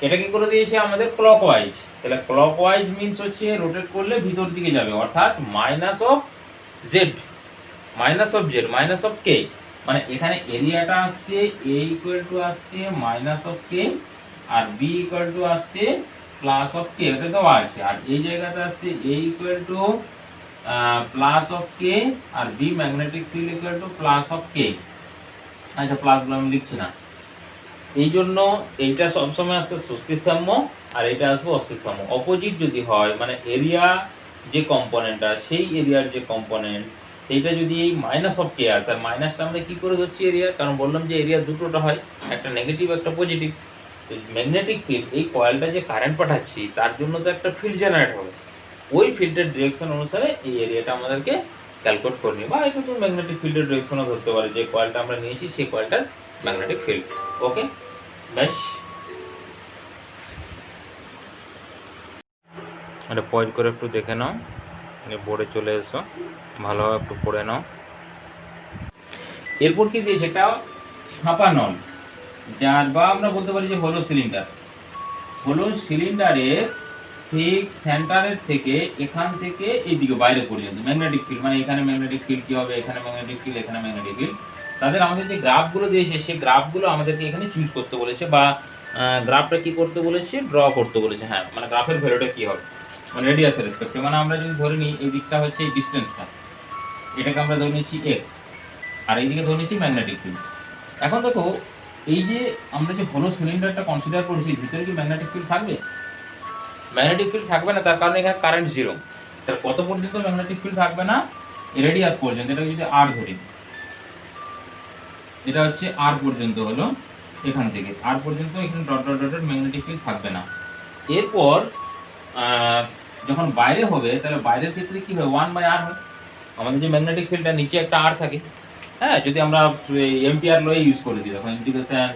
এটা কি করে দিয়েছে আমাদের ক্লকওয়াইজ, তাহলে ক্লকওয়াইজ মিন্স হচ্ছে রোটেট করলে ভিতর দিকে যাবে, অর্থাৎ minus of Z, minus of Z, minus of K, মানে এখানে এরিয়াটা আসছে এ ইকুয়াল টু আসছে মাইনাস অফ কে, আর বি ইকুয়াল টু আসছে প্লাস অফ কে, এটা দেওয়া আছে, আর এই জায়গাতে আসছে A equal to plus of K, আর B magnetic field equal to plus of K. আচ্ছা প্লাসগুলো আমি লিখছি না, এই জন্য এইটা সবসময় আসছে স্বস্তিসাম্য, আর এটা আসবে অস্তিসাম্য। অপোজিট যদি হয় মানে এরিয়া যে কম্পোনেন্টটা, সেই এরিয়ার যে কম্পোনেন্ট সেইটা যদি এই মাইনাস অফ কে আসে, আর মাইনাসটা আমরা কি করে ধরছি এরিয়া, কারণ বললাম যে এরিয়া দুটোটা হয়, একটা নেগেটিভ একটা পজিটিভ। ম্যাগনেটিক ফিল্ড, এই কয়েলটা যে কারেন্ট পাঠাচ্ছি তার জন্য তো একটা ফিল্ড জেনারেট হবে, ওই ফিল্ডের ডিরেকশন অনুসারে এই এরিয়াটা আমাদেরকে ক্যালকুলেট করে নিই, বা একটু ম্যাগনেটিক ফিল্ডের ডিরেকশনও ধরতে পারে, যে কয়েলটা আমরা নিয়েছি সেই কয়েলটার ম্যাগনেটিক ফিল্ড। ওকে বেশ, এটা পয়েন্ট করে একটু দেখে নাও, বোর্ডে চলে এসো, ভালোভাবে একটু পড়ে নাও। এরপর কি দিয়েছে, একটা ফাঁপা নল, যার বা আমরা বলতে পারি যে হলো সিলিন্ডার, হলো সিলিন্ডারের ঠিক সেন্টারের থেকে এখান থেকে এইদিকে বাইরে পর্যন্ত ম্যাগনেটিক ফিল্ড, মানে এখানে ম্যাগনেটিক ফিল্ড কি হবে, এখানে ম্যাগনেটিক ফিল্ড, এখানে ম্যাগনেটিক ফিল্ড, তাদের আমাদের যে গ্রাফগুলো দিয়েছে সেই গ্রাফগুলো আমাদেরকে এখানে চুজ করতে বলেছে, বা গ্রাফটা কি করতে বলেছে, ড্র করতে বলেছে। হ্যাঁ মানে গ্রাফের ভ্যালুটা কি হবে, মানে রেডিয়াসের রেসপেক্টে, মানে আমরা যদি ধরে নিই এই দিকটা হচ্ছে এই ডিস্টেন্সটা, এটাকে আমরা ধরে নিচ্ছি এক্স, আর এইদিকে ধরে নিচ্ছি ম্যাগনেটিক ফিল্ড। এখন দেখো এই যে আমরা যে হলো সিলিন্ডারটা কনসিডার করেছি, ভিতরে কি ম্যাগনেটিক ফিল্ড থাকবে, ম্যাগনেটিক ফিল্ড থাকবে না, তার কারণে এখানে কারেন্ট জিরো। তার কত পর্যন্ত ম্যাগনেটিক ফিল্ড থাকবে না, রেডিয়াস পর্যন্ত, এটা যদি আর ধরি, এটা হচ্ছে আর পর্যন্ত হলো, এখান থেকে আর পর্যন্ত এখানে dot dot dot magnetic field থাকবে না। এরপর যখন বাইরে হবে, তাহলে বাইরের ক্ষেত্রে কি হয়, 1/r হয়, আমাদের যে ম্যাগনেটিক ফিল্ডটা নিচে একটা আর থাকে, হ্যাঁ যদি আমরা এম্পিয়ার ল ইউজ করে দিই, দেখো integration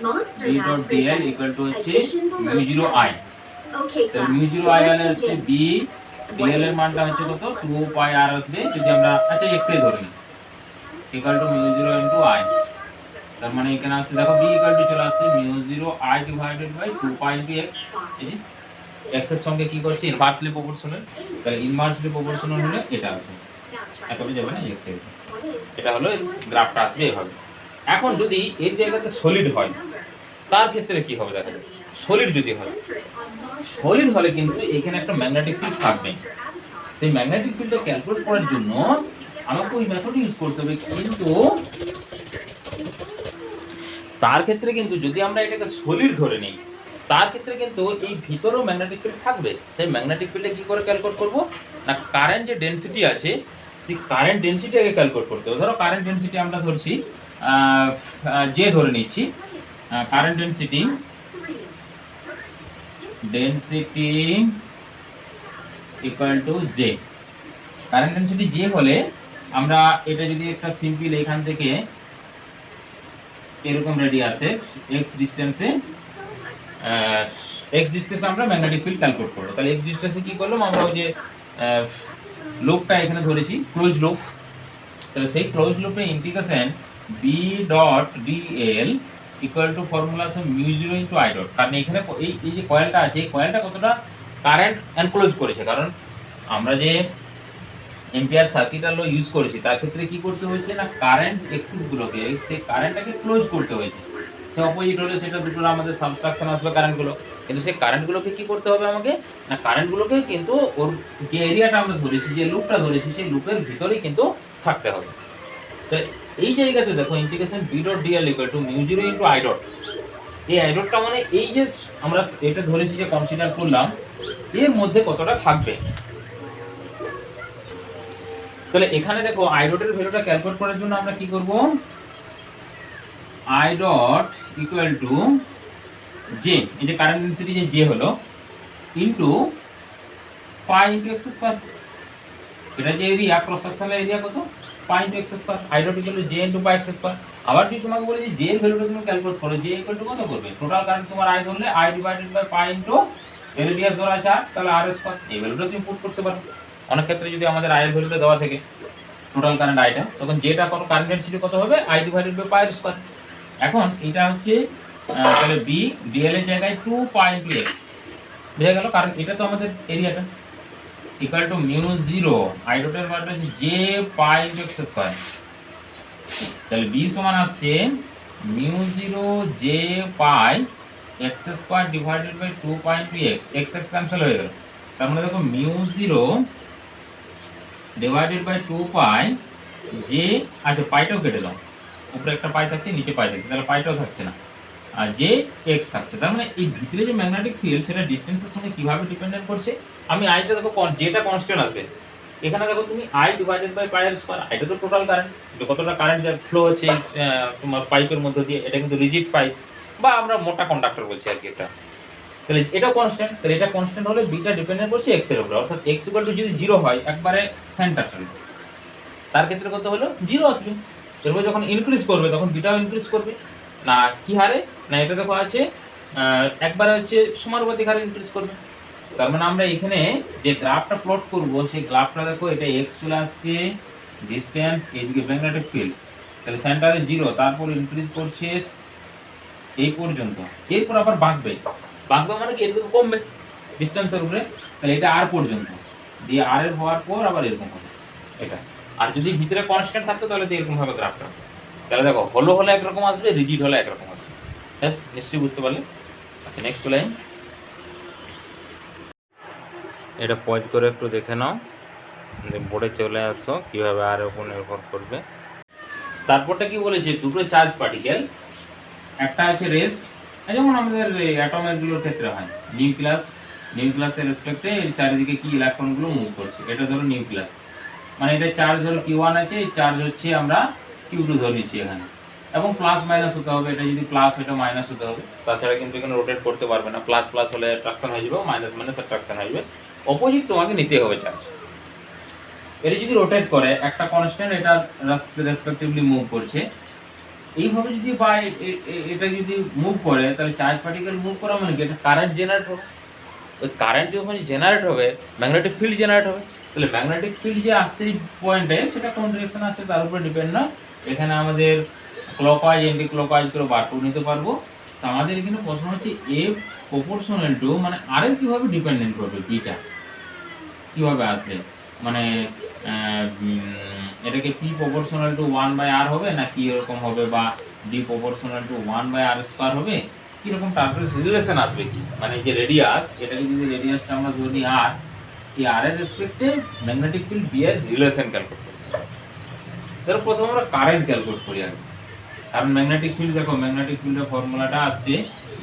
B dot DL equal to হচ্ছে মিউ জিরো আই, তো মিউ জিরো আই মানে হচ্ছে বি ডিএল এর মানটা হচ্ছে কত 2πr আসবে, যদি আমরা আচ্ছা এক্স এ ধরে নিই, equal to mu zero into I, তার মানে এখানে আসছে দেখো বি ইকুয়াল টু চলে আসছে mu zero I divided by 2π into X, এই এক্স এর সঙ্গে কি করছে ইনভার্সলি প্রপোর্শনাল, তাহলে ইনভার্সলি প্রপোর্শনাল হলে এটা আসবে, এতটা যাবে না এক্স, এটা হলো গ্রাফটা আসবে এভাবে। এখন যদি এর জায়গাতে সলিড হয় তার ক্ষেত্রে কি হবে দেখা যায়, সলিড যদি হয়, সলিড হলে কিন্তু এখানে একটা ম্যাগনেটিক ফিল্ড থাকবে, সেই ম্যাগনেটিক ফিল্ডটা ক্যালকুলেট করার জন্য আমাকে ওই মেথড ইউজ করতে হবে, কিন্তু তার ক্ষেত্রে কিন্তু যদি আমরা এটাকে সলিড ধরে নিই, তার ক্ষেত্রে কিন্তু এই ভিতরেও ম্যাগনেটিক ফিল্ড থাকবে, সেই ম্যাগনেটিক ফিল্ডে কি করে ক্যালকুলেট করব না, কারেন্ট যে ডেনসিটি আছে সেই কারেন্ট ডেনসিটি আগে ক্যালকুলেট করতে হবে। ধরো কারেন্ট ডেনসিটি আমরা ধরছি যে ধরে নিচ্ছি, current density equal to J, current density J হলে আমরা এটা যদি একটা সিম্পল এখান থেকে এরকম রেডিয়াসে এক্স ডিস্টেন্সে আমরা ম্যাগনেটিক ফিল্ড ক্যালকুলেট করবো, তাহলে এক্স ডিস্টেন্সে কি করলাম আমরা, ওই যে লুপটা এখানে ধরেছি ক্লোজ লুপ, তাহলে সেই ক্লোজ লুপে integration B dot DL equal to formula আছে mu zero into I dot, কারণ এখানে এই যে কয়েলটা আছে এই কয়েলটা কতটা কারেন্ট এনক্লোজ করেছে, কারণ আমরা যে এম্পিয়ার সার্কিটার ল ইউজ করেছি তার ক্ষেত্রে কি করতে হয়েছে না, কারেন্ট এক্সিসগুলোকে সেই কারেন্টটাকে ক্লোজ করতে হয়েছে, সে অপোজিট হলে সেটা দুটো আমাদের সাবস্ট্রাকশন আসবে কারেন্টগুলো, কিন্তু সেই কারেন্টগুলোকে কি করতে হবে আমাকে না, কারেন্টগুলোকে কিন্তু ওর যে এরিয়াটা আমরা ধরেছি, যে লুপটা ধরেছি সেই লুপের ভিতরেই কিন্তু থাকতে হবে। তো এই জায়গাতে দেখো integration B dot DL equal to mu zero into I dot, এই আই ডটটা মানে এই যে আমরা এটা ধরেছি যে কনসিডার করলাম এর মধ্যে কতটা থাকবে, তাহলে এখানে দেখো আই ডটের ভ্যালুটা ক্যালকুলেট করার জন্য আমরা কি করব, I dot equal to J, এই যে কারেন্ট ডেনসিটি যে জে হলো, ইন্টু পাই ইন্টু এক্স স্কোয়ার। এটা যে এরিয়া ক্রস সেকশনের এরিয়া কত, পাই into x square. I dot equal to J into pi x square. আবার যদি তোমাকে বলে যে জে এর ভ্যালুটা তুমি ক্যালকুলেট করো, জে ইকুয়াল টু কত করবে, টোটাল কারেন্ট তোমার আই ধরলে I divided by pi into radius ধরা আছে আর, তাহলে আর স্কোয়ার। এই ভ্যালুটা তুমি পুট করতে পারো। অনেক ক্ষেত্রে যদি আমাদের আই এর ভ্যালুটা দেওয়া থাকে টোটাল কারেন্ট আইটা, তখন যেটা কোনো কারেন্ট ডেনসিটি কত হবে, I divided by pi square. এখন এটা হচ্ছে তাহলে বি ডিএল এর জায়গায় 2 পাই ইন্টু এক্স বুঝে গেল, কারণ এটা তো আমাদের এরিয়াটা ইকুয়াল টু মিউ 0 আই ডটের মানটা হচ্ছে j pi into x square. তাহলে বি সমান আসছে mu 0 j pi x square divided by 2 pi into x. X x cancel হয়ে গেল, তার মানে দেখো mu 0 divided by 2 pi j, আচ্ছা পাইটাও কেটে দাও, উপরে একটা পাই থাকছে নিচে পাই থাকছে, তাহলে পাইটাও থাকছে না, আর যে এক্স থাকছে। তার মানে এই ভিতরে যে ম্যাগনেটিক ফিল্ড সেটা ডিসটেন্সের সঙ্গে কিভাবে ডিপেন্ডেন্ট করছে। আমি আইটা দেখো যেটা কনস্ট্যান্ট আসবে, এখানে দেখো তুমি I divided by pi square. আইটা তো টোটাল কারেন্ট, কতটা কারেন্ট যা ফ্লো হচ্ছে তোমার পাইপের মধ্যে দিয়ে, এটা কিন্তু রিজিড পাইপ বা আমরা মোটা কন্ডাক্টর বলছি আর কি এটা। তাহলে এটা কনস্ট্যান্ট, তাহলে এটা কনস্ট্যান্ট হলে বিটা ডিপেন্ডেন্ট করছে এক্স এর উপরে, অর্থাৎ এক্স ইকুয়াল টু যদি 0 হয় একবারে সেন্টার চলবে, তার ক্ষেত্রে কত হলো 0 আসবে। এরপর যখন ইনক্রিজ করবে তখন বিটাও ইনক্রিজ করবে না, কি হারে না, এটা দেখো আছে একবারে হচ্ছে সমানুপাতিক হারে ইনক্রিজ করবে। তার মানে আমরা এখানে যে গ্রাফটা প্লট করব সেই গ্রাফটা দেখো, এটা এক্স চলে আসছে ডিসটেন্স, এইদিকে ম্যাগনেটিক ফিল্ড, তাহলে সেন্টারে 0, তারপর ইনক্রিজ করছে এই পর্যন্ত, এরপর আবার বাঁকবে, বাঁকবে মানে কি এরকম কমবে ডিসটেন্সের উপরে, তাহলে এটা আর পর্যন্ত দিয়ে আর এর হওয়ার পর আবার এরকম হবে এটা। আর যদি ভিতরে কনস্ট্যান্ট থাকতো তাহলে তো এরকম হবে গ্রাফটা। তাহলে দেখো হলো হলে একরকম আসবে, রিজিড হলে একরকম আসবে। ব্যাস, নিশ্চয়ই বুঝতে পারলে। আচ্ছা নেক্সট লাইন, এটা পজ করে একটু দেখে নাও, বোর্ডে চলে আসো কীভাবে আর উপর নির্ভর করবে। তারপরটা কি বলেছে, দুটো চার্জ পার্টিকেল, একটা আছে রেস্ট, যেমন আমাদের অ্যাটমেরগুলোর ক্ষেত্রে হয়, নিউক্লিয়াসের রেসপেক্টে চারিদিকে কি ইলেকট্রনগুলো মুভ করছে, এটা ধরো নিউক্লিয়াস, মানে এটা চার্জ ধরো Q1 আছে, এই চার্জ হচ্ছে আমরা Q2 ধরে নিচ্ছি এখানে, এবং প্লাস মাইনাস হতে হবে, এটা যদি প্লাস এটা মাইনাস হতে হবে, তাছাড়া কিন্তু এখানে রোটেট করতে পারবে না, প্লাস প্লাস হলে অ্যাট্রাকশন হয়ে যাবে, মাইনাস মাইনাস অ্যাট্রাকশন হয়ে যাবে, অপোজিট তোমাকে নিতে হবে চার্জ। এটা যদি রোটেট করে একটা কনস্ট্যান্ট এটা রেসপেক্টিভলি মুভ করছে, এইভাবে যদি বা এটা যদি মুভ করে, তাহলে চার্জ পার্টিকেল মুভ করা মানে কি, এটা কারেন্ট জেনারেট হবে, ওই কারেন্ট যখন জেনারেট হবে ম্যাগনেটিক ফিল্ড জেনারেট হবে, তাহলে ম্যাগনেটিক ফিল্ড যে আসছে এই পয়েন্টে সেটা কোন ডিরেকশন আসছে তার উপরে ডিপেন্ড না। এখানে আমাদের ক্লকওয়াইজ অ্যান্টি ক্লকওয়াইজ করে বার করে নিতে পারবো। তো আমাদের এখানে প্রশ্ন হচ্ছে এ প্রপোর্শনাল টু, মানে আর এর কীভাবে ডিপেন্ডেন্ট করবে, বিটা কীভাবে আসবে, মানে এটাকে পি প্রপোর্শনাল টু 1/r হবে না কি এরকম হবে, বা D proportional to 1/r square হবে, কীরকম তারপরে রিলেশন আসবে কি, মানে যে রেডিয়াস, এটাকে যদি রেডিয়াসটা আমরা ধরি আর, এই আর এর রেসপেক্টে ম্যাগনেটিক ফিল্ড বি এর রিলেশন ক্যালকুলেট করতে হবে। তাহলে প্রথমে আমরা কারেন্ট ক্যালকুলেট করি আগে, কারণ ম্যাগনেটিক ফিল্ড দেখো, ম্যাগনেটিক ফিল্ডের ফর্মুলাটা আসছে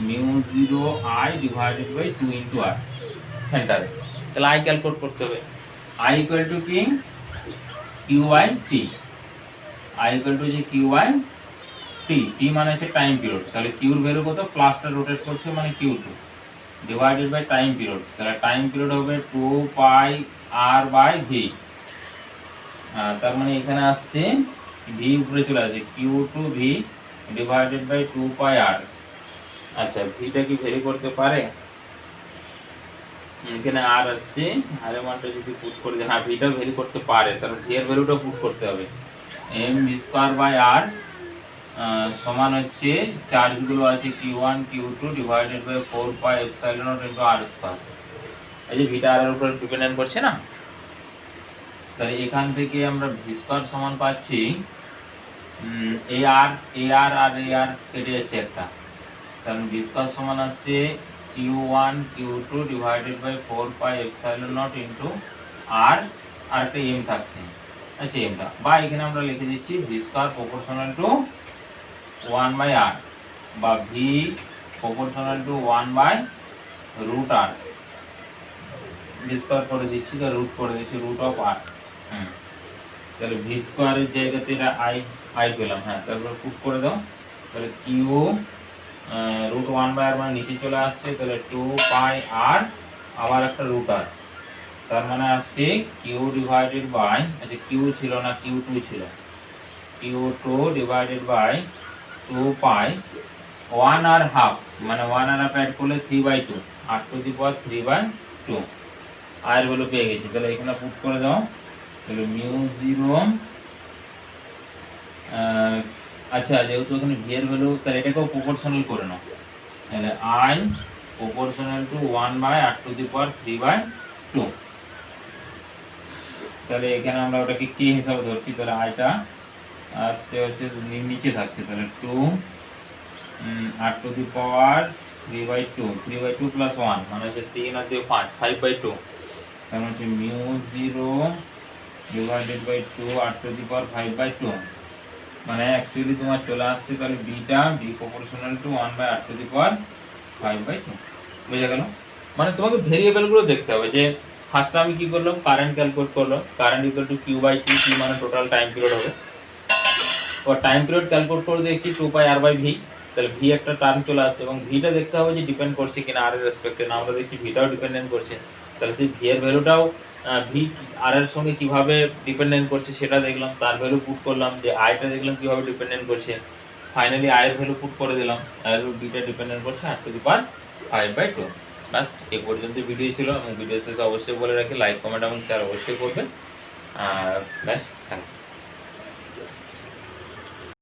mu 0 I divided by 2 into R সেন্টারে, তাহলে আই ক্যালকুলেট করতে হবে, আই ইকুয়াল টু কি Q by T, I equal to যে কিউ বাই টি, টি মানে হচ্ছে টাইম পিরিয়ড, তাহলে কিউর ভ্যালু কত, প্লাসটা রোটেট করছে মানে Q2 divided by time period, তাহলে টাইম পিরিয়ড হবে 2 পাই আর বাই ভি, তার মানে এখানে আসছে ভি উপরে চলে আসছে Q2 ভি ডিভাইডেড বাই 2 পাই আর। আচ্ছা ভিটা কি ভ্যারি করতে পারে, এখানে আর আসছে, আর এর মানটা যদি পুট করে দেয়, হ্যাঁ ভিটা ভ্যারি করতে পারে, তাহলে ভি এর ভ্যালুটা পুট করতে হবে, m v square by r সমান হচ্ছে চার্জগুলো আছে Q1 Q2 divided by 4 pi epsilon naught into r square. এই যে ভিটা আর এর উপর ডিপেন্ডেন্ট করছে না, তাহলে এখান থেকে আমরা ভি স্কয়ার সমান পাচ্ছি এ আর আর এ আর কেটে যাচ্ছে একটা, কারণ ভি স্কয়ার সমান আসছে Q1 Q2 divided by 4 pi epsilon naught into R, আর একটা এম থাকছে, আচ্ছা এমটা, বা এখানে আমরা লিখে দিচ্ছি V square proportional to 1/r বা V proportional to 1/√r, V square করে দিচ্ছি, তো রুট করে দিচ্ছি রুট অফ আর, তাহলে ভি স্কয়ারের জায়গাতে এটা আই পেলাম, হ্যাঁ তারপর পুট করে দাও, তাহলে কিউ রুট 1/r মানে নিচে চলে আসছে, তাহলে 2 পাই আর আবার একটা রুটার, তার মানে আসছে কিউ ডিভাইডেড বাই, আচ্ছা কিউ ছিল না কিউ টু ছিল, কিউ টু ডিভাইডেড বাই 2 পাই 1.5, মানে 1.5 অ্যাড করলে 3/2, আর to the power 3/2 R value পেয়ে গেছি। তাহলে এখানে পুট করে দাও, তাহলে মিউ জিরো, আচ্ছা যেহেতু এখানে ভি এর ভ্যালু, তাহলে এটাকেও প্রপোর্শনাল করে নাও, তাহলে আই প্রপোর্শনাল টু 1/r⁴/3/2। তাহলে এখানে আমরা ওটাকে কি হিসাবে ধরছি, তাহলে আইটা আসছে হচ্ছে নিচে থাকছে, তাহলে 2r⁴/3/2, 3/2 প্লাস 1 মানে হচ্ছে 3 আর 2 5, 5/2, তার মানে হচ্ছে mu zero divided by 2r⁵/5/2, মানে অ্যাকচুয়ালি তোমার চলে আসছে তাহলে beta B proportional to 1/r⁵/5/2। বুঝে গেল? মানে তোমাকে ভেরিয়েবল গুলো দেখতে হবে, যে ফার্স্টে আমি কি করলাম, কারেন্ট ক্যালকুলেট করলাম, current equal to Q/T, T মানে টোটাল টাইম পিরিয়ড হবে, ও টাইম পিরিয়ড ক্যালকুলেট করে দেখছি 2πr/v, তাহলে ভি একটা টার্ম চলে আসছে, এবং ভিটা দেখতে হবে যে ডিপেন্ড করছে কিনা আর এর রেসপেক্টে, না আমরা দেখছি ভিটাও ডিপেন্ডেন্ট করছে, তাহলে সেই ভি এর ভ্যালুটাও ভি আর এর সঙ্গে কিভাবে ডিপেন্ডেন্ট করছে সেটা দেখলাম, তার ভ্যালু পুট করলাম, যে আইটা দেখলাম কিভাবে ডিপেন্ডেন্ট করছে, ফাইনালি আই এর ভ্যালু পুট করে দিলাম, আর বিটা ডিপেন্ডেন্ট করছে r⁵5/2। বাস এই পর্যন্ত ভিডিও ছিল, এবং ভিডিও শেষে অবশ্যই বলে রাখি লাইক কমেন্ট এবং শেয়ার অবশ্যই করবেন। ব্যাস, থ্যাঙ্কস।